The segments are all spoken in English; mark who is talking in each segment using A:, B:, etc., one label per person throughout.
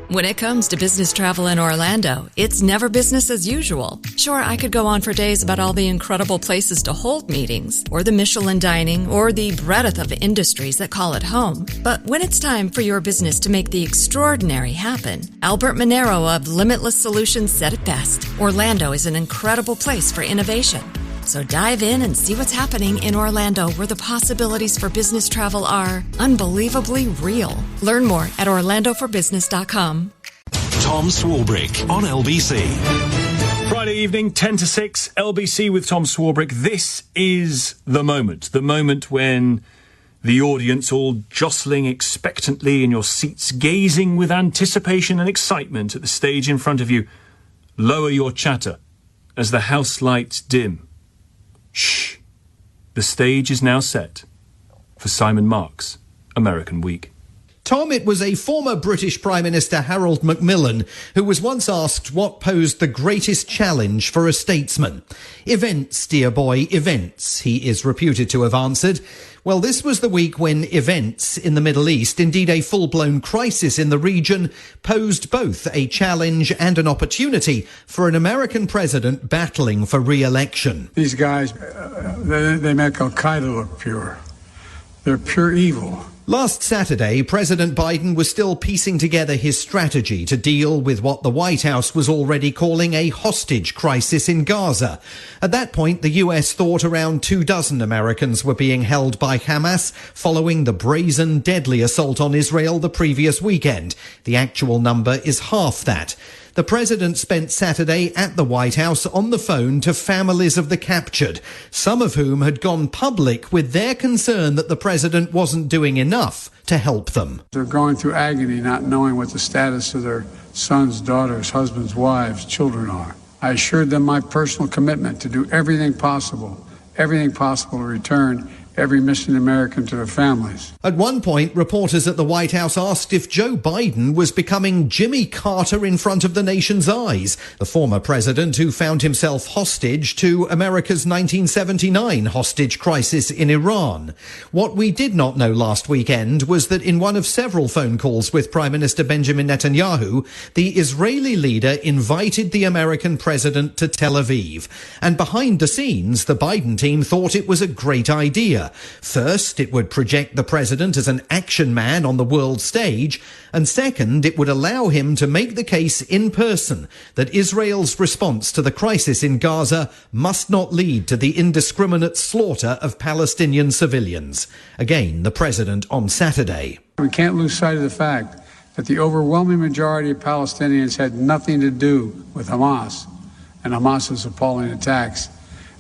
A: When it comes to business travel in Orlando, it's never business as usual. Sure, I could go on for days about all the incredible places to hold meetings, or the Michelin dining, or the breadth of industries that call it home. But when it's time for your business to make the extraordinary happen, Albert Monero of Limitless Solutions said it best. Orlando is an incredible place for innovation. So dive in and see what's happening in Orlando, where the possibilities for business travel are unbelievably real. Learn more at orlandoforbusiness.com.
B: Tom Swarbrick on LBC.
C: Friday evening, 10 to 6, LBC with Tom Swarbrick. This is the moment when the audience, all jostling expectantly in your seats, gazing with anticipation and excitement at the stage in front of you, lower your chatter as the house lights dim. Shh. The stage is now set for Simon Mark's American Week.
D: Tom, it was a former British Prime Minister, Harold Macmillan, who was once asked what posed the greatest challenge for a statesman. Events, dear boy, events, he is reputed to have answered. Well, this was the week when events in the Middle East, indeed a full-blown crisis in the region, posed both a challenge and an opportunity for an American president battling for re-election.
E: These guys, they make Al-Qaeda look pure. They're pure evil.
D: Last Saturday, President Biden was still piecing together his strategy to deal with what the White House was already calling a hostage crisis in Gaza. At that point, the US thought around 24 Americans were being held by Hamas following the brazen, deadly assault on Israel the previous weekend. The actual number is half that. The president spent Saturday at the White House on the phone to families of the captured, some of whom had gone public with their concern that the president wasn't doing enough to help them.
E: They're going through agony, not knowing what the status of their sons, daughters, husbands, wives, children are. I assured them my personal commitment to do everything possible to return every missing American to their families.
D: At one point, reporters at the White House asked if Joe Biden was becoming Jimmy Carter in front of the nation's eyes, the former president who found himself hostage to America's 1979 hostage crisis in Iran. What we did not know last weekend was that in one of several phone calls with Prime Minister Benjamin Netanyahu, the Israeli leader invited the American president to Tel Aviv. And behind the scenes, the Biden team thought it was a great idea. First, it would project the president as an action man on the world stage, and second, it would allow him to make the case in person that Israel's response to the crisis in Gaza must not lead to the indiscriminate slaughter of Palestinian civilians. Again, the president on Saturday.
E: We can't lose sight of the fact that the overwhelming majority of Palestinians had nothing to do with Hamas and Hamas's appalling attacks,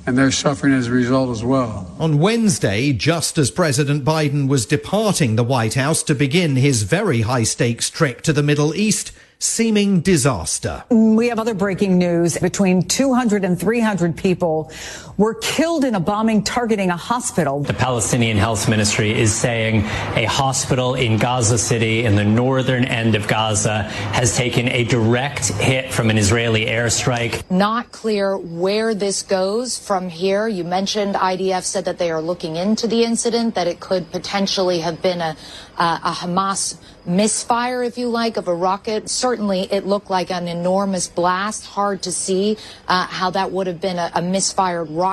E: and they're suffering as a result as well.
D: On Wednesday, just as President Biden was departing the White House to begin his very high-stakes trek to the Middle East, seeming disaster.
F: We have other breaking news. Between 200 and 300 people were killed in a bombing targeting a hospital.
G: The Palestinian Health Ministry is saying a hospital in Gaza City in the northern end of Gaza has taken a direct hit from an Israeli airstrike.
H: Not clear where this goes from here. You mentioned IDF said that they are looking into the incident, that it could potentially have been a Hamas misfire, if you like, of a rocket. Certainly, it looked like an enormous blast. Hard to see how that would have been a misfired rocket.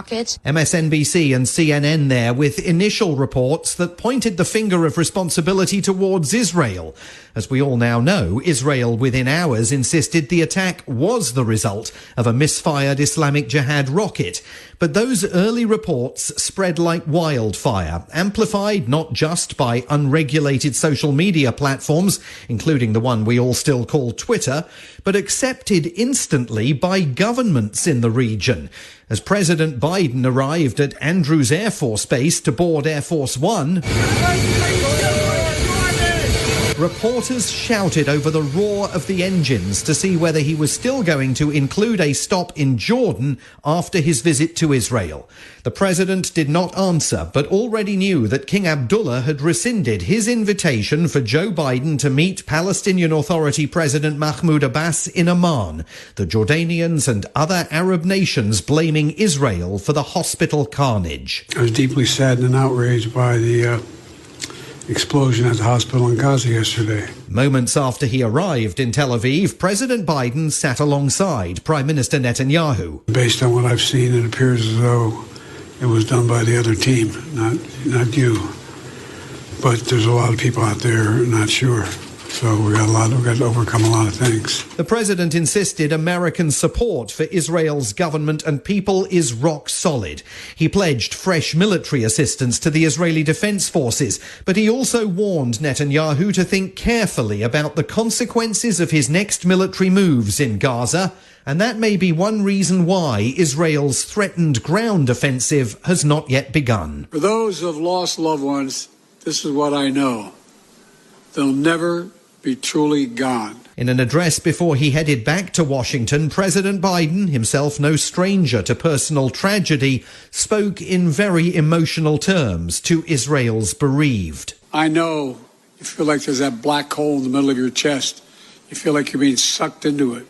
D: MSNBC and CNN there with initial reports that pointed the finger of responsibility towards Israel. As we all now know, Israel within hours insisted the attack was the result of a misfired Islamic Jihad rocket. But those early reports spread like wildfire, amplified not just by unregulated social media platforms, including the one we all still call Twitter, but accepted instantly by governments in the region. As President Biden arrived at Andrews Air Force Base to board Air Force One, reporters shouted over the roar of the engines to see whether he was still going to include a stop in Jordan after his visit to Israel. The president did not answer, but already knew that King Abdullah had rescinded his invitation for Joe Biden to meet Palestinian Authority President Mahmoud Abbas in Amman, the Jordanians and other Arab nations blaming Israel for the hospital carnage.
E: I was deeply saddened and outraged by the explosion at the hospital in Gaza yesterday.
D: Moments after he arrived in Tel Aviv, President Biden sat alongside Prime Minister Netanyahu.
E: Based on what I've seen, it appears as though it was done by the other team, not you. But there's a lot of people out there not sure. So we've got to overcome a lot of things.
D: The president insisted American support for Israel's government and people is rock solid. He pledged fresh military assistance to the Israeli Defense Forces, but he also warned Netanyahu to think carefully about the consequences of his next military moves in Gaza. And that may be one reason why Israel's threatened ground offensive has not yet begun.
E: For those who have lost loved ones, this is what I know. They'll never be truly gone.
D: In an address before he headed back to Washington, President Biden, himself no stranger to personal tragedy, spoke in very emotional terms to Israel's bereaved.
E: I know you feel like there's that black hole in the middle of your chest. You feel like you're being sucked into it.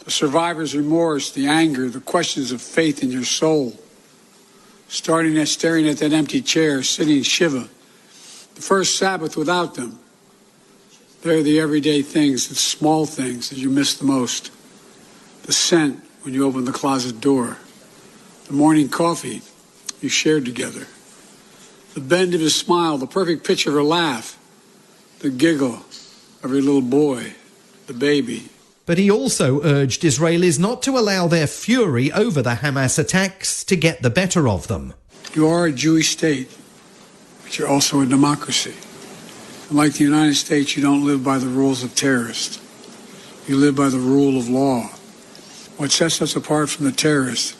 E: The survivor's remorse, the anger, the questions of faith in your soul. Staring at that empty chair, sitting Shiva. The first Sabbath without them. They're the everyday things, the small things that you miss the most. The scent when you open the closet door. The morning coffee you shared together. The bend of his smile, the perfect pitch of her laugh. The giggle of your little boy, the baby.
D: But he also urged Israelis not to allow their fury over the Hamas attacks to get the better of them.
E: You are a Jewish state, but you're also a democracy. And like the United States, you don't live by the rules of terrorists. You live by the rule of law. What sets us apart from the terrorists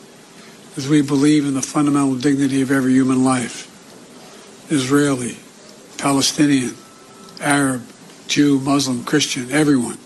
E: is we believe in the fundamental dignity of every human life. Israeli, Palestinian, Arab, Jew, Muslim, Christian, everyone.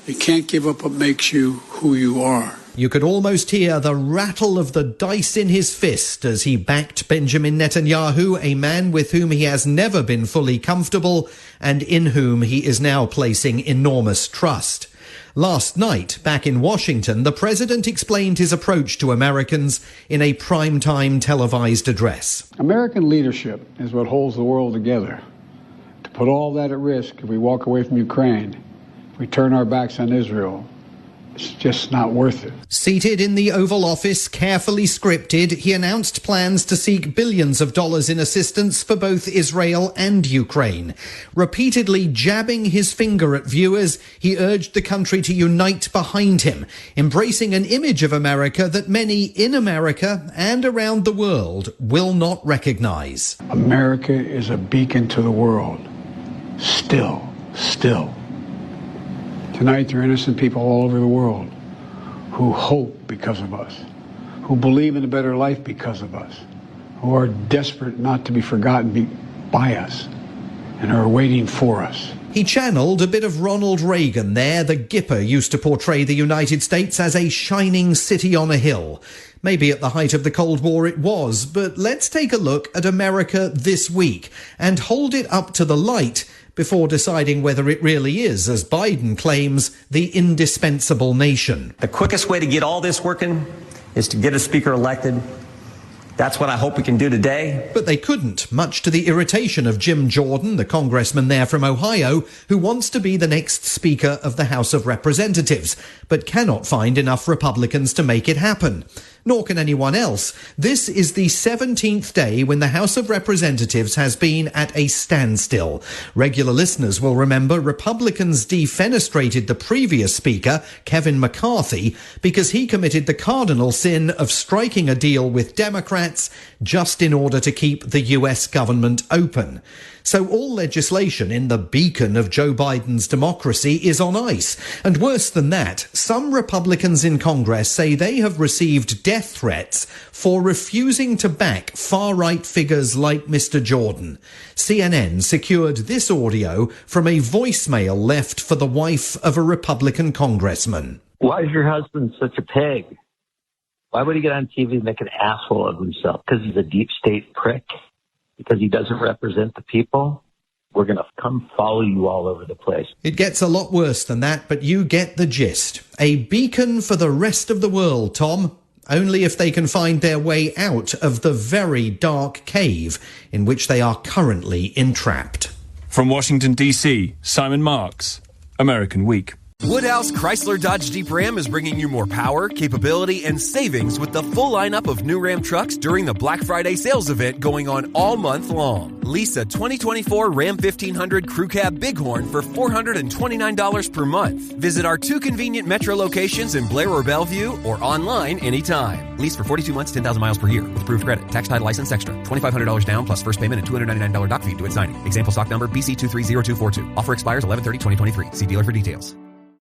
E: You can't give up what makes you who you are.
D: You could almost hear the rattle of the dice in his fist as he backed Benjamin Netanyahu, a man with whom he has never been fully comfortable and in whom he is now placing enormous trust. Last night, back in Washington, the president explained his approach to Americans in a primetime televised address.
E: American leadership is what holds the world together. To put all that at risk if we walk away from Ukraine, if we turn our backs on Israel, it's just not worth it.
D: Seated in the Oval Office, carefully scripted, he announced plans to seek billions of dollars in assistance for both Israel and Ukraine. Repeatedly jabbing his finger at viewers, he urged the country to unite behind him, embracing an image of America that many in America and around the world will not recognize.
E: America is a beacon to the world. Still. Tonight, there are innocent people all over the world who hope because of us, who believe in a better life because of us, who are desperate not to be forgotten by us, and are waiting for us.
D: He channeled a bit of Ronald Reagan there. The Gipper used to portray the United States as a shining city on a hill. Maybe at the height of the Cold War it was, but let's take a look at America this week and hold it up to the light before deciding whether it really is, as Biden claims, the indispensable nation.
I: The quickest way to get all this working is to get a speaker elected. That's what I hope we can do today.
D: But they couldn't, much to the irritation of Jim Jordan, the congressman there from Ohio, who wants to be the next Speaker of the House of Representatives, but cannot find enough Republicans to make it happen. Nor can anyone else. This is the 17th day when the House of Representatives has been at a standstill. Regular listeners will remember Republicans defenestrated the previous Speaker, Kevin McCarthy, because he committed the cardinal sin of striking a deal with Democrats just in order to keep the US government open. So all legislation in the beacon of Joe Biden's democracy is on ice. And worse than that, some Republicans in Congress say they have received death threats for refusing to back far-right figures like Mr. Jordan. CNN secured this audio from a voicemail left for the wife of a Republican congressman.
J: Why is your husband such a pig? Why would he get on TV and make an asshole of himself? Because he's a deep state prick? Because he doesn't represent the people? We're going to come follow you all over the place.
D: It gets a lot worse than that, but you get the gist. A beacon for the rest of the world, Tom. only if they can find their way out of the very dark cave in which they are currently entrapped.
C: From Washington, D.C., Simon Marks, American Week.
K: Woodhouse Chrysler Dodge Jeep Ram is bringing you more power, capability, and savings with the full lineup of new Ram trucks during the Black Friday sales event going on all month long. Lease a 2024 Ram 1500 Crew Cab Bighorn for $429 per month. Visit our 2 convenient Metro locations in Blair or Bellevue or online anytime. Lease for 42 months, 10,000 miles per year with approved credit. Tax, title, license extra. $2,500 down plus first payment and $299 doc fee due at signing. Example stock number BC230242. Offer expires 11/30/2023. See dealer for details.